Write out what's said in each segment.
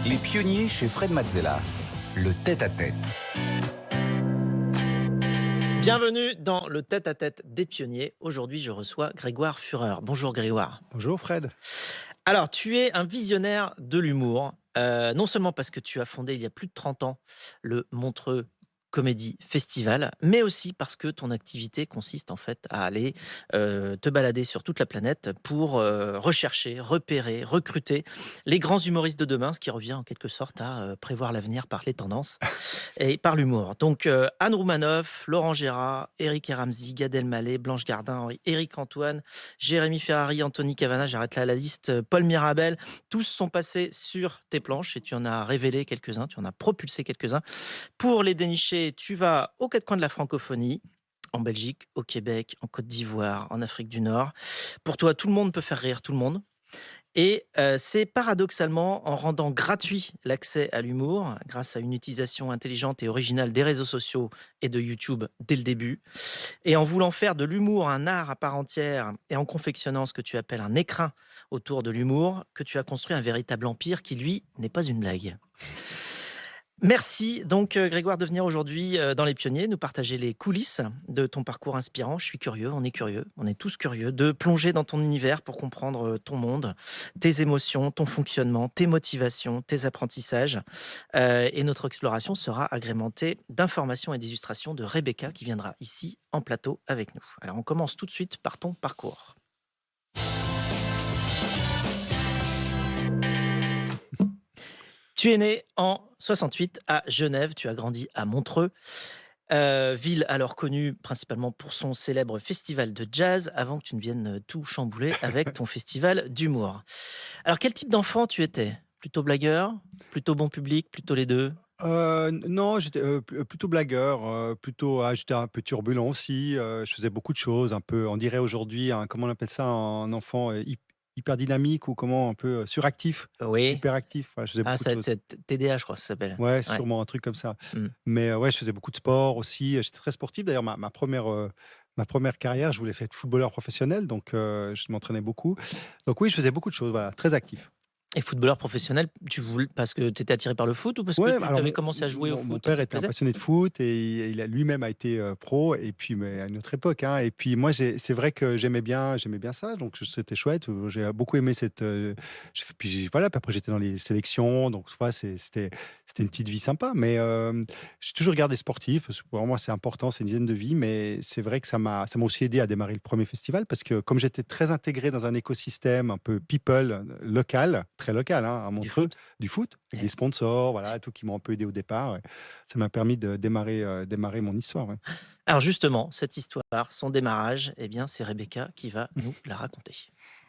Les pionniers chez Fred Mazzella. Le tête-à-tête. Bienvenue dans le tête-à-tête des pionniers. Aujourd'hui, je reçois Grégoire Fureur. Bonjour Grégoire. Bonjour Fred. Alors, tu es un visionnaire de l'humour, non seulement parce que tu as fondé il y a plus de 30 ans le Montreux Comedy Festival, mais aussi parce que ton activité consiste en fait à aller te balader sur toute la planète pour rechercher, repérer, recruter les grands humoristes de demain, ce qui revient en quelque sorte à prévoir l'avenir par les tendances et par l'humour. Donc Anne Roumanoff, Laurent Gérard, Eric et Ramsey, Gad Elmaleh, Blanche Gardin, Éric Antoine, Jérémy Ferrari, Anthony Cavana, j'arrête là la liste, Paul Mirabel, tous sont passés sur tes planches et tu en as révélé quelques-uns, tu en as propulsé quelques-uns. Pour les dénicher, tu vas aux quatre coins de la francophonie, en Belgique, au Québec, en Côte d'Ivoire, en Afrique du Nord. Pour toi, tout le monde peut faire rire tout le monde. Et c'est paradoxalement en rendant gratuit l'accès à l'humour, grâce à une utilisation intelligente et originale des réseaux sociaux et de YouTube dès le début, et en voulant faire de l'humour un art à part entière, et en confectionnant ce que tu appelles un écrin autour de l'humour, que tu as construit un véritable empire qui, lui, n'est pas une blague. Merci donc Grégoire de venir aujourd'hui dans Les Pionniers, nous partager les coulisses de ton parcours inspirant. Je suis curieux, on est tous curieux de plonger dans ton univers pour comprendre ton monde, tes émotions, ton fonctionnement, tes motivations, tes apprentissages. Et notre exploration sera agrémentée d'informations et d'illustrations de Rebecca qui viendra ici en plateau avec nous. Alors on commence tout de suite par ton parcours. Tu es né en 68 à Genève, tu as grandi à Montreux, ville alors connue principalement pour son célèbre festival de jazz, avant que tu ne viennes tout chambouler avec ton festival d'humour. Alors quel type d'enfant tu étais? Plutôt blagueur? Plutôt bon public? Plutôt les deux? Non, j'étais, plutôt blagueur, j'étais un peu turbulent aussi, je faisais beaucoup de choses, un peu, on dirait aujourd'hui un comment on appelle ça? Un enfant, hyper dynamique ou comment? Un peu, suractif, Oui. hyperactif, voilà, je faisais Ah, beaucoup de choses. c'est TDA, je crois que ça s'appelle. Ouais, Ouais. sûrement un truc comme ça. Mmh. Mais, ouais, je faisais beaucoup de sport aussi, j'étais très sportif. D'ailleurs ma première carrière, je voulais faire être footballeur professionnel, donc, je m'entraînais beaucoup. Donc oui, je faisais beaucoup de choses, voilà, très actif. Et footballeur professionnel, tu voulais parce que tu étais attiré par le foot ou parce que Ouais, tu alors avais mon commencé à jouer au mon foot et père ça te était un plaisait? passionné de foot et il a lui-même a été, pro et puis mais à une autre époque, hein, et puis moi c'est vrai que j'aimais bien ça, donc c'était chouette, j'ai beaucoup aimé cette, j'ai fait puis voilà, puis après j'étais dans les sélections, donc tu vois, c'était une petite vie sympa, mais j'ai toujours regardé sportif, parce que pour moi c'est important, c'est une hygiène de vie, mais c'est vrai que ça m'a aussi aidé à démarrer le premier festival parce que comme j'étais très intégré dans un écosystème un peu people, local, très local, hein, à Du Montreux, foot? du foot, avec Ouais. des sponsors, voilà, tout qui m'ont un peu aidé au départ, ouais. Ça m'a permis de démarrer mon histoire, ouais. Alors justement, cette histoire, son démarrage, eh bien, c'est Rebecca qui va nous la raconter.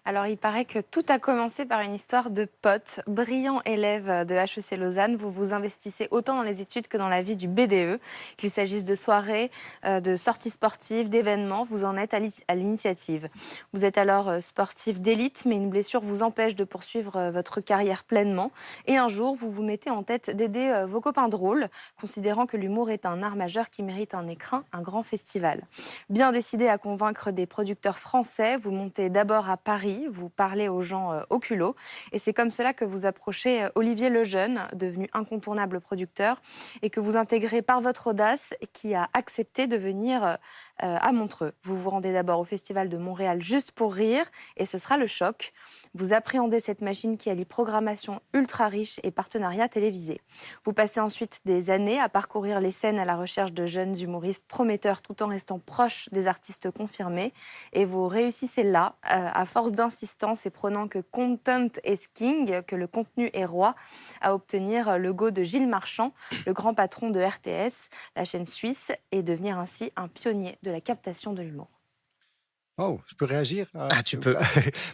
Alors, il paraît que tout a commencé par une histoire de potes. Brillant élève de HEC Lausanne, vous vous investissez autant dans les études que dans la vie du BDE. Qu'il s'agisse de soirées, de sorties sportives, d'événements, vous en êtes à l'initiative. Vous êtes alors sportif d'élite, mais une blessure vous empêche de poursuivre votre carrière pleinement. Et un jour, vous vous mettez en tête d'aider vos copains drôles, considérant que l'humour est un art majeur qui mérite un écrin, un grand festival. Bien décidé à convaincre des producteurs français, vous montez d'abord à Paris, vous parlez aux gens au culot. Et c'est comme cela que vous approchez Olivier Lejeune, devenu incontournable producteur, et que vous intégrez par votre audace, qui a accepté de venir à Montreux. Vous vous rendez d'abord au Festival de Montréal juste pour rire, et ce sera le choc. Vous appréhendez cette machine qui allie programmation ultra riche et partenariat télévisé. Vous passez ensuite des années à parcourir les scènes à la recherche de jeunes humoristes prometteurs tout en restant proche des artistes confirmés. Et vous réussissez là, à force d'insistance et prenant que content is king, que le contenu est roi, à obtenir le go de Gilles Marchand, le grand patron de RTS, la chaîne suisse, et devenir ainsi un pionnier de la captation de l'humour. Oh, je peux réagir? Ah, tu peux.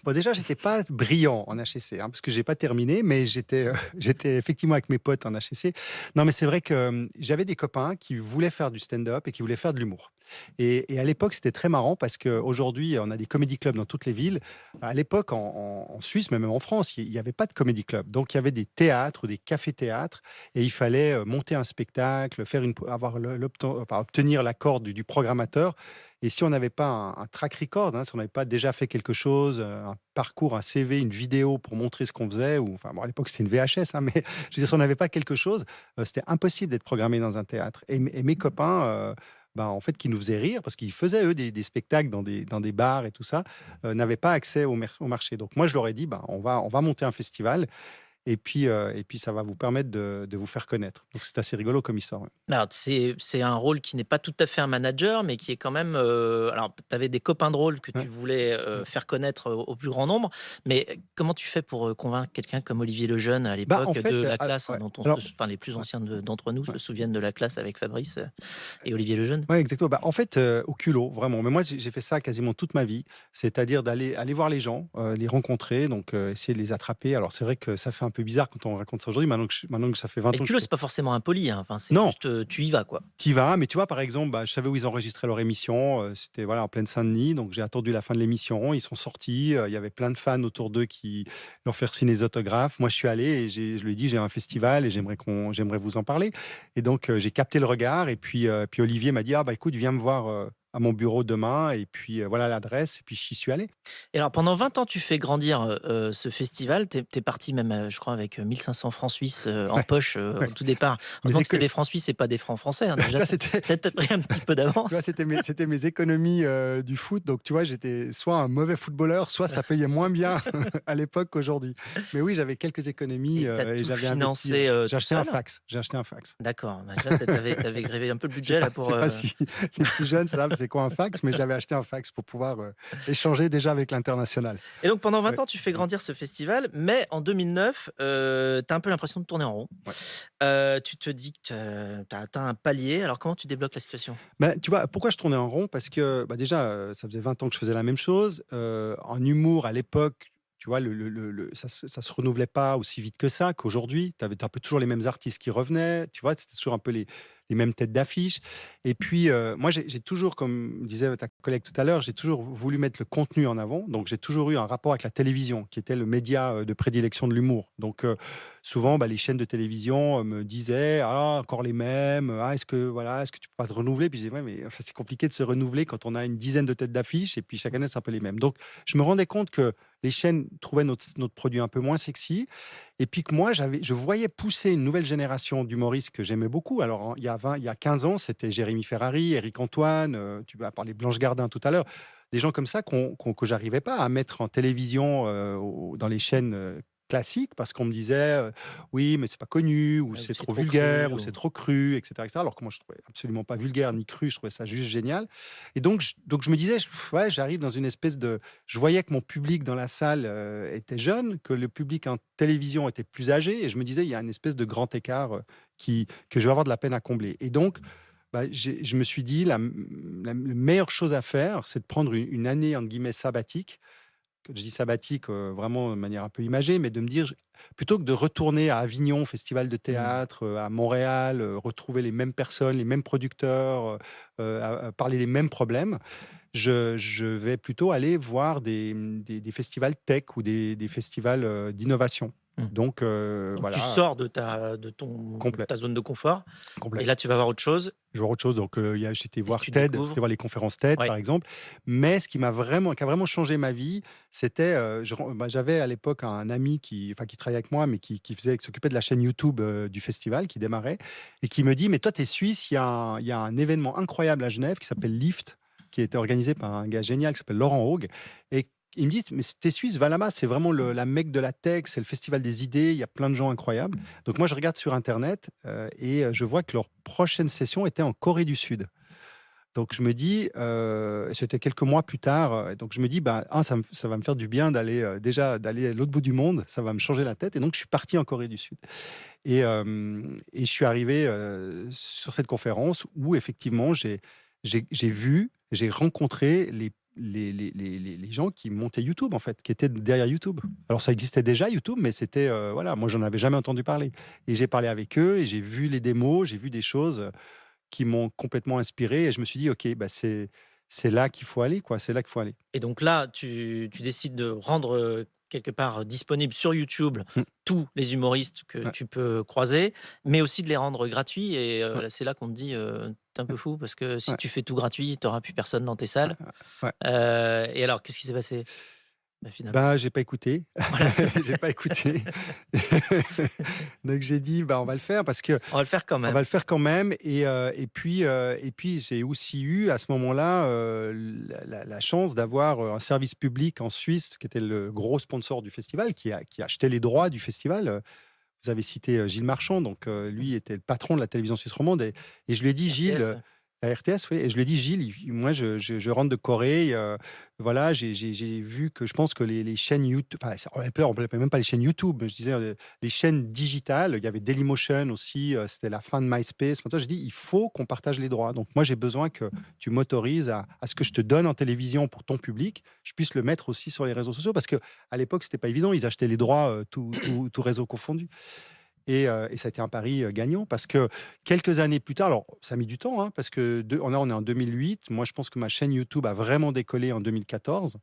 Bon, déjà, j'étais pas brillant en HEC, hein, parce que j'ai pas terminé, mais j'étais, j'étais effectivement avec mes potes en HEC. Non, mais c'est vrai que, j'avais des copains qui voulaient faire du stand-up et qui voulaient faire de l'humour. Et à l'époque, c'était très marrant parce qu'aujourd'hui, on a des comédie clubs dans toutes les villes. À l'époque, en Suisse, mais même en France, il n'y avait pas de comédie club. Donc, il y avait des théâtres ou des cafés-théâtres et il fallait monter un spectacle, obtenir l'accord du programmateur. Et si on n'avait pas un track record, si on n'avait pas déjà fait quelque chose, un parcours, un CV, une vidéo pour montrer ce qu'on faisait, ou enfin, bon, à l'époque c'était une VHS, mais je veux dire, si on n'avait pas quelque chose, c'était impossible d'être programmé dans un théâtre. Et mes copains, en fait, qui nous faisaient rire, parce qu'ils faisaient, eux, des spectacles dans des bars et tout ça, n'avaient pas accès au marché. Donc moi, je leur ai dit, on va monter un festival, et puis ça va vous permettre de vous faire connaître. Donc c'est assez rigolo comme histoire. Ouais. Alors, c'est un rôle qui n'est pas tout à fait un manager, mais qui est quand même. Alors, tu avais des copains de rôle que tu Ouais. voulais faire connaître au plus grand nombre, mais comment tu fais pour convaincre quelqu'un comme Olivier Lejeune à En l'époque fait, de la classe, ouais. dont Alors, enfin, les plus ouais, anciens d'entre nous ouais. se souviennent de la classe avec Fabrice et Olivier Lejeune? Ouais, exactement. En fait, au culot, vraiment. Mais moi, j'ai fait ça quasiment toute ma vie. C'est-à-dire aller voir les gens, les rencontrer, donc essayer de les attraper. Alors, c'est vrai que ça fait un peu bizarre quand on raconte ça aujourd'hui, maintenant que ça fait 20 Et ans le que je culot, fais. c'est pas forcément impoli, hein. Enfin, c'est Non, juste, tu y vas, quoi. tu vas, mais tu vois, par exemple, je savais où ils enregistraient leur émission. C'était voilà, en pleine Saint-Denis, donc j'ai attendu la fin de l'émission. Ils sont sortis. Il y avait plein de fans autour d'eux qui leur faire signer des autographes. Moi, je suis allé et je lui ai dit, j'ai un festival et j'aimerais vous en parler. Et donc, j'ai capté le regard. Et puis Olivier m'a dit, ah bah écoute, viens me voir à mon bureau demain. Et puis voilà l'adresse. Et puis j'y suis allé. Et alors pendant 20 ans, tu fais grandir, ce festival. Tu es parti même, je crois avec, 1 500 francs suisses, en Ouais, poche, ouais. au tout départ. Mes Heureusement que éco- c'était des francs suisses et pas des francs français, hein, tu déjà vois, tu as pris un petit peu tu vois, d'avance. c'était mes économies du foot. Donc, tu vois, j'étais soit un mauvais footballeur, soit ça payait moins bien à l'époque qu'aujourd'hui. Mais oui, j'avais quelques économies Et tu as et tout j'avais investi. financé, J'ai tout acheté un seul? fax. J'ai acheté un fax. D'accord, bah, déjà tu avais grévé un peu le budget là Je pour, sais pas si les plus jeunes savent c'est quoi un fax, mais j'avais acheté un fax pour pouvoir échanger déjà avec l'international. et donc pendant 20 Ouais. ans, tu fais grandir ce festival, mais en 2009, tu as un peu l'impression de tourner en rond. Ouais. Tu te dis que tu as atteint un palier, alors comment tu débloques la situation? Tu vois, pourquoi je tournais en rond? Parce que déjà, ça faisait 20 ans que je faisais la même chose. En humour, à l'époque, tu vois, ça se renouvelait pas aussi vite que ça, qu'aujourd'hui. Tu avais un peu toujours les mêmes artistes qui revenaient, tu vois, c'était toujours un peu les mêmes têtes d'affiche. Et puis, moi, j'ai toujours, comme disait ta collègue tout à l'heure, j'ai toujours voulu mettre le contenu en avant. Donc, j'ai toujours eu un rapport avec la télévision, qui était le média de prédilection de l'humour. Donc, souvent, les chaînes de télévision me disaient: «Ah, encore les mêmes. Ah, est-ce que tu peux pas te renouveler?» Puis je disais: «Ouais, mais enfin, c'est compliqué de se renouveler quand on a une dizaine de têtes d'affiche et puis chaque année, c'est un peu les mêmes». Donc, je me rendais compte que les chaînes trouvaient notre produit un peu moins sexy et puis que moi, je voyais pousser une nouvelle génération d'humoristes que j'aimais beaucoup. Alors, il y a 15 ans, c'était Jérémy Ferrari, Éric Antoine, tu vas parler de Blanche Gardin tout à l'heure. Des gens comme ça que j'arrivais pas à mettre en télévision dans les chaînes classiques parce qu'on me disait oui, mais c'est pas connu, ou Ouais, ou c'est c'est trop trop cru vulgaire, ou ou c'est trop cru, etc., etc. Alors que moi, je trouvais absolument pas vulgaire ni cru, je trouvais ça juste génial. Et donc, je me disais, ouais, j'arrive dans une espèce de. Je voyais que mon public dans la salle était jeune, que le public en télévision était plus âgé, et je me disais, il y a une espèce de grand écart que je vais avoir de la peine à combler. Et donc, je me suis dit, la meilleure chose à faire, c'est de prendre une année, entre guillemets, sabbatique. Que je dis sabbatique vraiment de manière un peu imagée, mais de me dire, plutôt que de retourner à Avignon, festival de Mmh. théâtre, à Montréal, retrouver les mêmes personnes, les mêmes producteurs, à parler des mêmes problèmes, je vais plutôt aller voir des festivals tech ou des festivals d'innovation. Mmh. Donc, Donc tu voilà, sors de complet, ta zone de confort et complet. là tu vas voir autre chose Je vois autre chose. Donc, j'étais et voir tu TED, découvres. j'étais voir les conférences TED, Ouais. par exemple. Mais ce qui a vraiment changé ma vie, c'était, j'avais à l'époque un ami qui travaillait avec moi, mais qui s'occupait de la chaîne YouTube du festival, qui démarrait, et qui me dit: «Mais toi, tu es suisse, il y a un événement incroyable à Genève qui s'appelle Lift, qui a été organisé par un gars génial qui s'appelle Laurent Haug.» Et il me dit: «Mais t'es suisse, va là-bas, c'est vraiment la Mecque de la tech, c'est le festival des idées, il y a plein de gens incroyables.» Donc moi, je regarde sur internet et je vois que leur prochaine session était en Corée du Sud. Donc je me dis, c'était quelques mois plus tard, donc je me dis: ça va me faire du bien d'aller à l'autre bout du monde, ça va me changer la tête.» Et donc je suis parti en Corée du Sud et je suis arrivé, sur cette conférence où effectivement j'ai rencontré les gens qui montaient YouTube, en fait, qui étaient derrière YouTube. Alors ça existait déjà YouTube, mais c'était, voilà, moi j'en avais jamais entendu parler, et j'ai parlé avec eux et j'ai vu les démos, j'ai vu des choses qui m'ont complètement inspiré et je me suis dit: «OK, bah, c'est là qu'il faut aller, quoi, c'est là qu'il faut aller». Et donc là, tu décides de rendre, quelque part, disponible sur YouTube Mmh. tous les humoristes que Ouais, tu peux croiser, mais aussi de les rendre gratuits et ouais, là, c'est là qu'on te dit, «Tu es un peu fou parce que si ouais, tu fais tout gratuit, tu auras plus personne dans tes ouais, salles». ouais, ouais. Et alors qu'est-ce qui s'est passé? Bah, finalement, Bah, j'ai pas écouté. voilà, J'ai pas écouté. Donc j'ai dit: «Bah, on va le faire parce que on va le faire quand on va même. le faire quand même» et puis j'ai aussi eu à ce moment-là, la chance d'avoir, un service public en Suisse qui était le gros sponsor du festival, qui achetait les droits du festival. Vous avez cité, Gilles Marchand, donc Mmh. lui était le patron de la télévision suisse romande et je lui ai dit: «Gilles», RTS, ouais. la RTS, oui et je lui ai dit: «Gilles, moi je rentre de Corée, voilà, j'ai vu que je pense que les chaînes YouTube, enfin, on l'appelait même pas les chaînes YouTube, mais je disais, les chaînes digitales, il y avait Dailymotion aussi, c'était la fin de MySpace». Comme ça, j'ai dit: «Il faut qu'on partage les droits. Donc moi, j'ai besoin que tu m'autorises à ce que je te donne en télévision pour ton public, je puisse le mettre aussi sur les réseaux sociaux». Parce qu'à l'époque, c'était pas évident, ils achetaient les droits, tout réseau confondu. Et ça a été un pari, gagnant parce que quelques années plus tard, alors ça a mis du temps, hein, parce que on est en 2008. Moi, je pense que ma chaîne YouTube a vraiment décollé en 2014,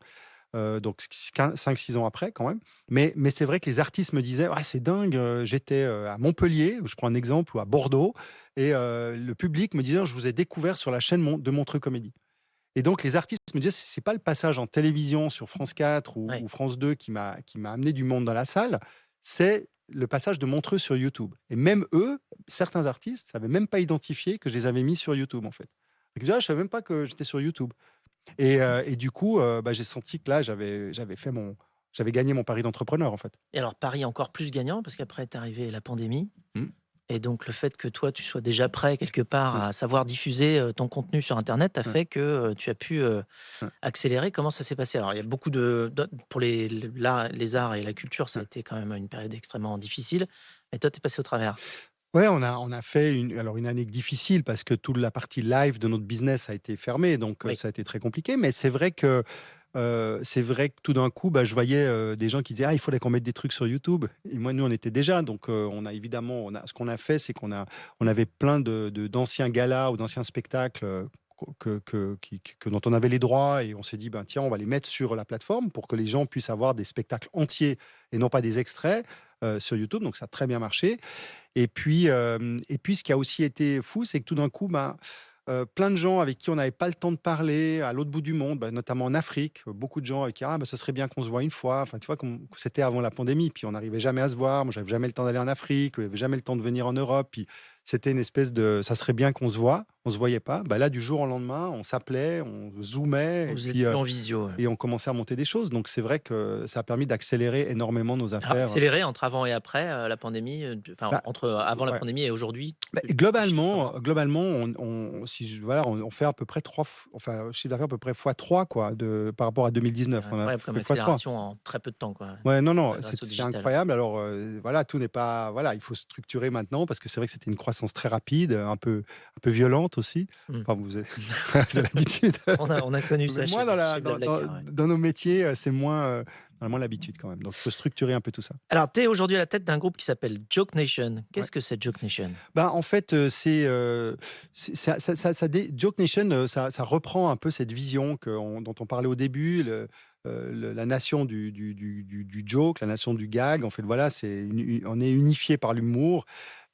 donc 5-6 ans après quand même. Mais c'est vrai que les artistes me disaient: «Ah, c'est dingue, j'étais, à Montpellier», je prends un exemple, ou à Bordeaux et le public me disait: «Je vous ai découvert sur la chaîne de Montreux Comédie». Et donc les artistes me disaient: «C'est pas le passage en télévision sur France 4 ou Ouais. France 2 qui m'a amené du monde dans la salle, c'est le passage de Montreux sur YouTube». Et même eux, certains artistes savaient même pas identifier que je les avais mis sur YouTube, en fait. Ils me disaient: «Ah, je savais même pas que j'étais sur YouTube». Et du coup, bah, j'ai senti que là, j'avais gagné mon pari d'entrepreneur, en fait. Et alors Paris encore plus gagnant parce qu'après est arrivée la pandémie. Mmh. Et donc le fait que toi, tu sois déjà prêt quelque part Ouais, à savoir diffuser, ton contenu sur internet a ouais, fait que, tu as pu, ouais. accélérer. Comment ça s'est passé? Alors il y a beaucoup pour les arts et la culture, ça a été quand même une période extrêmement difficile, mais toi, tu es passé au travers. Ouais, on a fait une année difficile parce que toute la partie live de notre business a été fermée, donc Oui. ça a été très compliqué. Mais c'est vrai que tout d'un coup, bah, je voyais, des gens qui disaient: «Ah, il faudrait qu'on mette des trucs sur YouTube». Et moi, nous, on était déjà, donc on a évidemment ce qu'on a fait, c'est on avait plein d'anciens galas ou d'anciens spectacles, dont on avait les droits et on s'est dit: «Ben, tiens, on va les mettre sur la plateforme pour que les gens puissent avoir des spectacles entiers et non pas des extraits, sur YouTube». Donc ça a très bien marché. Et puis ce qui a aussi été fou, c'est que tout d'un coup, ben, plein de gens avec qui on n'avait pas le temps de parler à l'autre bout du monde, bah, notamment en Afrique, beaucoup de gens avec qui: «Ah, bah, ça serait bien qu'on se voit une fois». Enfin, tu vois, comme c'était avant la pandémie, puis on n'arrivait jamais à se voir. Moi, j'avais jamais le temps d'aller en Afrique, j'avais jamais le temps de venir en Europe, puis c'était une espèce de: «Ça serait bien qu'on se voit». On se voyait pas. Bah, là, du jour au lendemain, on s'appelait, on zoomait Vous êtes plus en visio, ouais. et on commençait à monter des choses. Donc c'est vrai que ça a permis d'accélérer énormément nos Alors affaires. accéléré entre avant et après, la pandémie, enfin Bah, entre avant la ouais. pandémie et aujourd'hui, Bah, tu chiffres globalement comment? globalement, si je voilà, on fait à peu près 3 f enfin, chiffre d'affaires à peu près fois 3 quoi, par rapport à C'est 2019. On a incroyable comme fait fois 3. accélération en très peu de temps, quoi, Ouais, non, non, grâce au c'est digital. incroyable. Alors, voilà, tout n'est pas voilà, il faut structurer maintenant parce que c'est vrai que c'était une croissance très rapide, un peu violente aussi. Mmh. Enfin, vous avez vous avez l'habitude. On a connu Mais ça chez moi, dans la chez dans dans Blablacar, ouais. dans nos métiers, c'est moins, on a moins l'habitude quand même. Donc il faut structurer un peu tout ça. Alors, tu es aujourd'hui à la tête d'un groupe qui s'appelle Joke Nation. Ouais. Qu'est-ce que c'est Joke Nation? Bah, en fait, c'est Joke Nation, ça reprend un peu cette vision dont on parlait au début, la nation du joke, la nation du gag. En fait, voilà, on est unifié par l'humour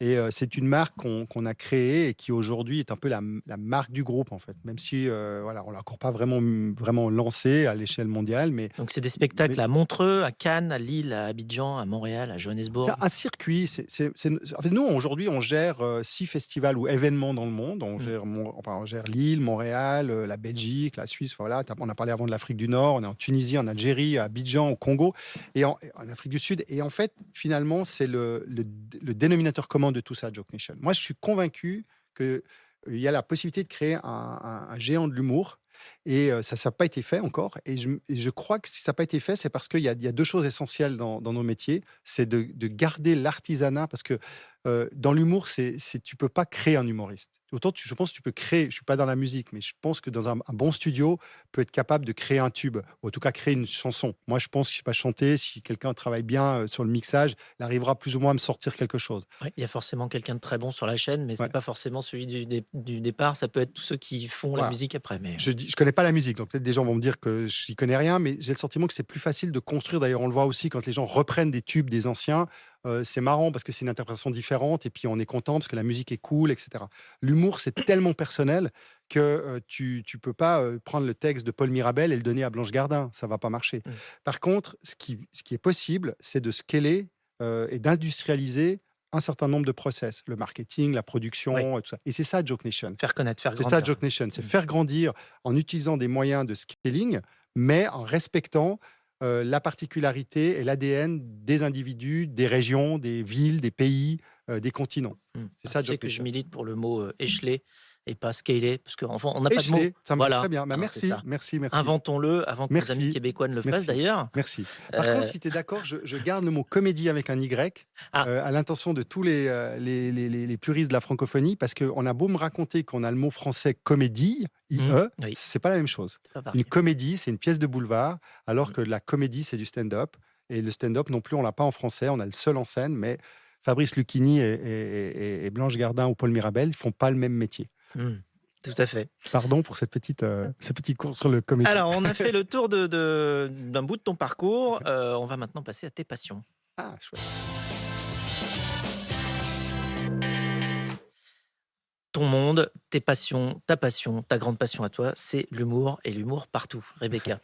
et c'est une marque qu'on a créée et qui aujourd'hui est un peu la marque du groupe, en fait. Même si, voilà, on l'a encore pas vraiment lancée à l'échelle mondiale, mais Donc, c'est des mais spectacles à Montreux, à Cannes, à Lille, à Abidjan, à Montréal, à c'est Johannesburg. un circuit. En fait, nous, aujourd'hui, on gère 6 festivals ou événements dans le monde. Mmh. On gère Lille, Montréal, la Belgique, la Suisse. Voilà, on a parlé avant de l'Afrique du Nord. On est en Tunisie, en Algérie, à Abidjan, au Congo et en Afrique du Sud. Et en fait, finalement, c'est le dénominateur commun de tout ça, Joke Nation. Moi, je suis convaincu qu'il y a la possibilité de créer un géant de l'humour Et ça n'a pas été fait encore. Et je crois que si ça n'a pas été fait, c'est parce qu'il y a 2 choses essentielles dans nos métiers. C'est de garder l'artisanat parce que, dans l'humour, tu peux pas créer un humoriste. Autant je pense que tu peux créer, je suis pas dans la musique, mais je pense que dans un bon studio peut être capable de créer un tube, ou en tout cas créer une chanson. Moi, je pense que je sais pas chanter, si quelqu'un travaille bien, sur le mixage, il arrivera plus ou moins à me sortir quelque chose. Ouais, il y a forcément quelqu'un de très bon sur la chaîne, mais c'est Ouais, pas forcément celui du départ. Ça peut être tous ceux qui font la voilà. musique après, mais Je connais pas la musique, donc peut-être des gens vont me dire que j'y connais rien, mais j'ai le sentiment que c'est plus facile de construire. D'ailleurs, on le voit aussi quand les gens reprennent des tubes des anciens. C'est marrant parce que c'est une interprétation différente et puis on est content parce que la musique est cool, et cetera. L'humour, c'est tellement personnel que, tu peux pas, prendre le texte de Paul Mirabel et le donner à Blanche Gardin, ça va pas marcher. mmh, Par contre, ce qui est possible, c'est de scaler, et d'industrialiser un certain nombre de process, le marketing, la ouais, production, tout ça, et c'est ça Joke Nation. faire connaître, faire C'est ça grandir, ouais. Joke Nation, c'est Mmh. faire grandir en utilisant des moyens de scaling, mais en respectant, la particularité et l'ADN des individus, des régions, des villes, des pays, des continents. C'est ça Tu sais Joke que je Nation. milite pour le mot, écheler et pas scaler parce qu'enfin on n'a pas de mots. Écheler, ça me va très Voilà, bien. Bah, hein, c'est merci, ça. merci, merci. Inventons-le avant que nos amis Merci, québécois ne le fassent merci, d'ailleurs. merci. Par contre, Heu, si tu es d'accord, je garde le mot comédie avec un Y, ah, à l'intention de tous les puristes de la francophonie, parce qu'on a beau me raconter qu'on a le mot français comédie, mmh, IE, oui, c'est pas la même chose. c'est pas Une pareil. comédie, c'est une pièce de boulevard, alors Mmh. que la comédie, c'est du stand-up. Et le stand-up non plus, on l'a pas en français, on a le seul en scène, mais Fabrice Lucchini et Blanche Gardin ou Paul Mirabel font pas le même métier. Mmh. Tout à fait. Pardon pour ce petit cours sur le comédie. Alors, on a fait le tour d'un bout de ton parcours. On va maintenant passer à tes passions. Ah, chouette. Ton monde, tes passions, ta grande passion à toi, c'est l'humour et l'humour partout. Rebecca.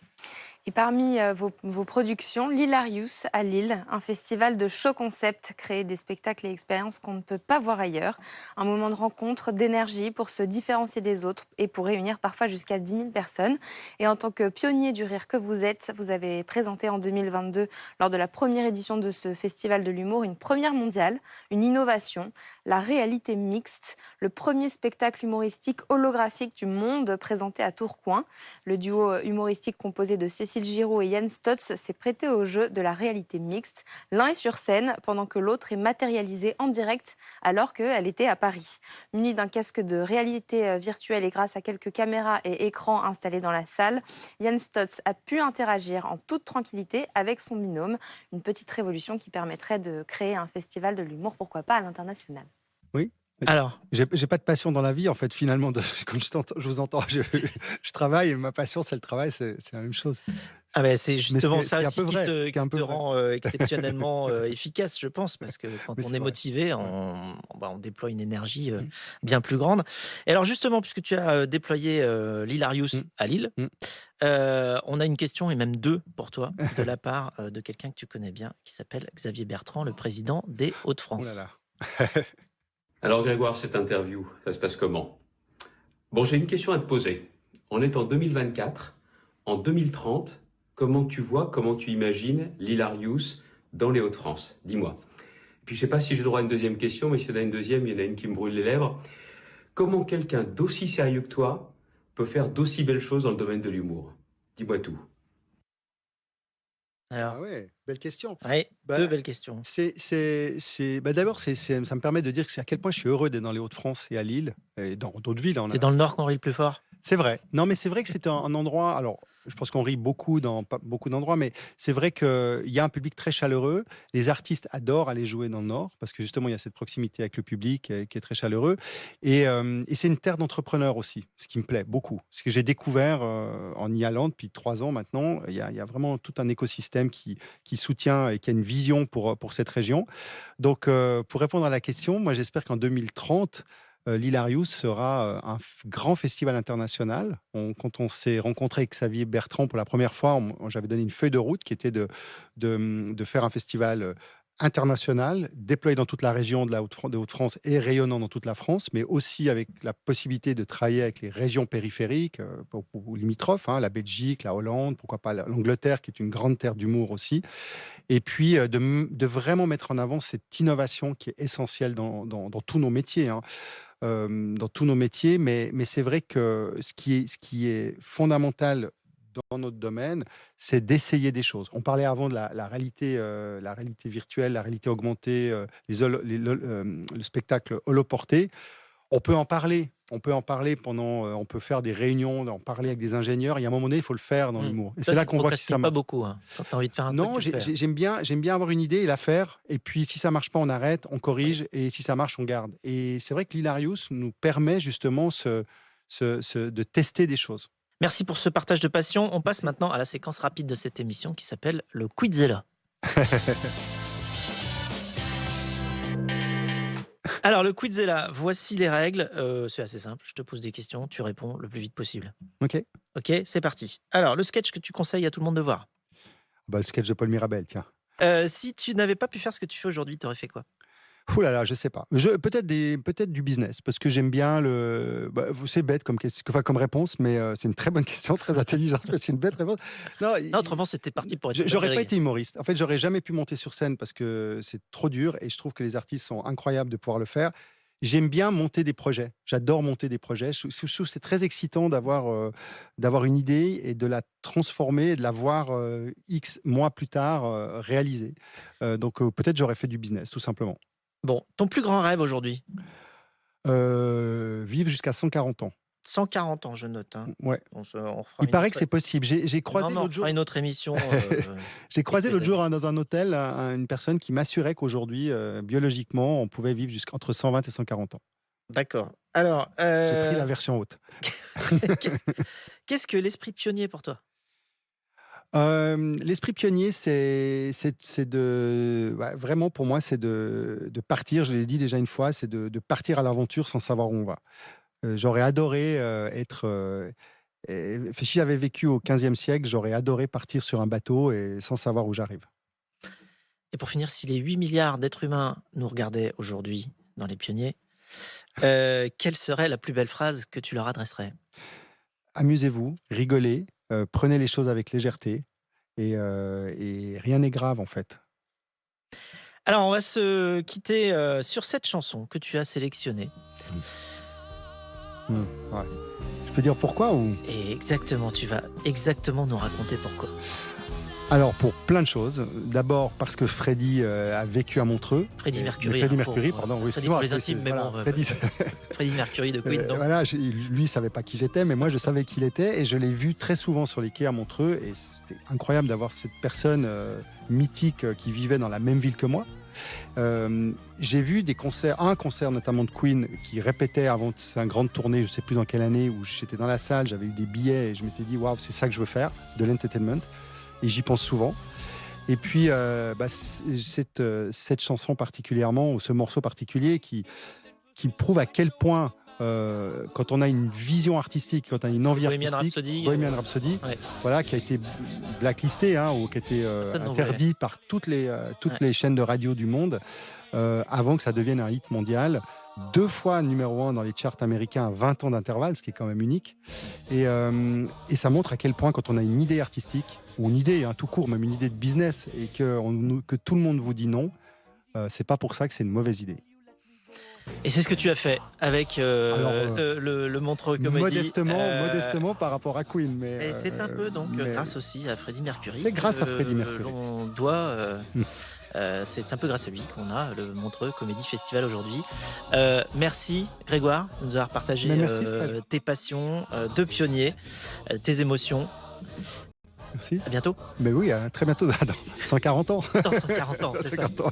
Et parmi vos productions, l'Hilarious à Lille, un festival de show concept, créer des spectacles et expériences qu'on ne peut pas voir ailleurs. Un moment de rencontre, d'énergie pour se différencier des autres et pour réunir parfois jusqu'à 10 000 personnes. Et en tant que pionnier du rire que vous êtes, vous avez présenté en 2022, lors de la première édition de ce festival de l'humour, une première mondiale, une innovation, la réalité mixte, le premier spectacle humoristique holographique du monde présenté à Tourcoing. Le duo humoristique composé de Cécile Giraud et Yann Stotz s'est prêté au jeu de la réalité mixte. L'un est sur scène pendant que l'autre est matérialisé en direct alors qu'elle était à Paris. Muni d'un casque de réalité virtuelle et grâce à quelques caméras et écrans installés dans la salle, Yann Stotz a pu interagir en toute tranquillité avec son binôme. Une petite révolution qui permettrait de créer un festival de l'humour, pourquoi pas à l'international. Oui. Alors, J'ai pas de passion dans la vie, en fait, finalement. Quand je vous entends, je travaille et ma passion, c'est le travail, c'est la même chose. ah ben, c'est Mais justement ce qui ça est un aussi peu vrai. Ce qui qui est un te peu vrai. rend exceptionnellement efficace, je pense, parce que quand Mais on c'est est vrai. motivé, Ouais. on déploie une énergie Mmh. bien plus grande. Et alors justement, puisque tu as déployé l'Hilarious Mmh. à Lille, Mmh. on a une question et même deux pour toi de la part de quelqu'un que tu connais bien, qui s'appelle Xavier Bertrand, le président des Oh là Hauts-de-France. là. Alors Grégoire, cette interview, ça se passe comment? Bon, j'ai une question à te poser. On est en 2024, en 2030, comment tu imagines l'Hilarious dans les Hauts-de-France? Dis-moi. Puis je sais pas si j'ai droit à une deuxième question, mais s'il y en a une deuxième, il y en a une qui me brûle les lèvres. Comment quelqu'un d'aussi sérieux que toi peut faire d'aussi belles choses dans le domaine de l'humour? Dis-moi tout. Alors, Ah ouais, belle question. ouais, Bah, deux belles questions. d'abord, ça me permet de dire à quel point je suis heureux d'être dans les Hauts-de-France et à Lille et dans d'autres villes. C'est dans le Nord qu'on rit le plus fort. C'est vrai. Non, mais c'est vrai que c'est un endroit. Alors, je pense qu'on rit beaucoup dans pas beaucoup d'endroits, mais c'est vrai qu'il y a un public très chaleureux. Les artistes adorent aller jouer dans le Nord parce que justement, il y a cette proximité avec le public qui est très chaleureux. Et c'est une terre d'entrepreneurs aussi, ce qui me plaît beaucoup. Ce que j'ai découvert en y allant depuis 3 ans maintenant, il y a vraiment tout un écosystème qui soutient et qui a une vision pour cette région. Donc, pour répondre à la question, moi, j'espère qu'en 2030, l'Hilarious sera grand festival international. Quand on s'est rencontré avec Xavier Bertrand pour la première fois, j'avais donné une feuille de route qui était de faire un festival international, déployé dans toute la région de Hauts-de-France et rayonnant dans toute la France, mais aussi avec la possibilité de travailler avec les régions périphériques, ou limitrophes, hein, la Belgique, la Hollande, pourquoi pas l'Angleterre, qui est une grande terre d'humour aussi. Et puis, de vraiment mettre en avant cette innovation qui est essentielle dans tous nos métiers, hein. dans tous nos métiers, mais c'est vrai que ce qui est fondamental dans notre domaine, c'est d'essayer des choses. On parlait avant de la réalité virtuelle, la réalité augmentée, le spectacle holoporté. On peut en parler pendant, on peut faire des réunions, en parler avec des ingénieurs. Il y a un moment donné, il faut le faire dans l'humour. Et Toi, c'est là tu qu'on voit que si ça procrastines pas beaucoup. Hein. Quand tu as envie de faire un non, truc, tu le fais. j'aime bien avoir une idée et la faire. Et puis, si ça marche pas, on arrête, on corrige. Et si ça marche, on garde. Et c'est vrai que l'Hilarious nous permet justement de tester des choses. Merci pour ce partage de passion. On passe maintenant à la séquence rapide de cette émission qui s'appelle le Quizella. Alors, le Quizella, voici les règles. C'est assez simple. Je te pose des questions, tu réponds le plus vite possible. OK. Ok, c'est parti. Alors, le sketch que tu conseilles à tout le monde de voir. Bah, le sketch de Paul Mirabel, tiens. Si tu n'avais pas pu faire ce que tu fais aujourd'hui, tu aurais fait quoi? Ouh là là, je sais pas. Peut-être du business, parce que j'aime bien le. Bah, c'est bête comme réponse, mais c'est une très bonne question, très intelligente. Mais c'est une bête réponse. Non, Non, autrement, c'était parti pour être j'aurais pas Greg. été humoriste. En fait, j'aurais jamais pu monter sur scène parce que c'est trop dur et je trouve que les artistes sont incroyables de pouvoir le faire. J'aime bien monter des projets. J'adore monter des projets. Je trouve que c'est très excitant d'avoir une idée et de la transformer et de la voir X mois plus tard réalisée. Donc peut-être j'aurais fait du business, tout simplement. Bon, ton plus grand rêve aujourd'hui? Vivre jusqu'à 140 ans. 140 ans, je note. Hein. Ouais. On refera Il une paraît autre... que c'est possible. J'ai Non, croisé mais on l'autre jour. fera une autre émission. J'ai croisé quelques l'autre jour années. dans un hôtel une personne qui m'assurait qu'aujourd'hui, biologiquement, on pouvait vivre jusqu'entre 120 et 140 ans. D'accord. Alors, J'ai pris la version haute. qu'est-ce que l'esprit pionnier pour toi? L'esprit pionnier, c'est vraiment pour moi, c'est de partir. Je l'ai dit déjà une fois, c'est de partir à l'aventure sans savoir où on va. J'aurais adoré être. Si j'avais vécu au 15e siècle, j'aurais adoré partir sur un bateau et sans savoir où j'arrive. Et pour finir, si les 8 milliards d'êtres humains nous regardaient aujourd'hui dans Les Pionniers, quelle serait la plus belle phrase que tu leur adresserais? Amusez-vous, rigolez, prenez les choses avec légèreté et rien n'est grave en fait. Alors, on va se quitter sur cette chanson que tu as sélectionnée. Ouais. Je peux dire pourquoi ou... Et exactement, tu vas exactement nous raconter pourquoi. Alors, pour plein de choses. D'abord, parce que Freddie a vécu à Montreux. Freddie Mercury. Freddie hein, Mercury, pardon. Oui, Freddie pour les excuse-moi, intimes, mais voilà, bon. Freddie, Freddie Mercury de Queen. Donc. voilà, lui, il savait pas qui j'étais, mais moi, je savais qui il était. Et je l'ai vu très souvent sur les quais à Montreux. Et c'était incroyable d'avoir cette personne mythique qui vivait dans la même ville que moi. J'ai vu un concert notamment de Queen qui répétait avant sa grande tournée, je sais plus dans quelle année, où j'étais dans la salle, j'avais eu des billets et je m'étais dit waouh, c'est ça que je veux faire, de l'entertainment, et j'y pense souvent. Et puis cette chanson particulièrement, ou ce morceau particulier qui prouve à quel point quand on a une vision artistique, quand on a une envie Bohemian artistique, Rhapsody, Bohemian Rhapsody, ouais. Voilà, qui a été blacklisté ou qui a été interdit par toutes les chaînes de radio du monde avant que ça devienne un hit mondial. 2 fois numéro 1 dans les charts américains à 20 ans d'intervalle, ce qui est quand même unique. Et ça montre à quel point quand on a une idée artistique, ou une idée tout court, même une idée de business, et que tout le monde vous dit non, c'est pas pour ça que c'est une mauvaise idée. Et c'est ce que tu as fait avec le Montreux Comédie. Modestement par rapport à Queen. Et c'est un peu donc grâce aussi à Freddie Mercury. C'est grâce à Freddie Mercury. On doit... c'est un peu grâce à lui qu'on a le Montreux Comédie Festival aujourd'hui. Merci Grégoire de nous avoir partagé tes passions de pionnier, tes émotions. Merci. À bientôt. Mais oui, à très bientôt, dans 140 ans. Dans 140 ans, c'est ça. 140 ans.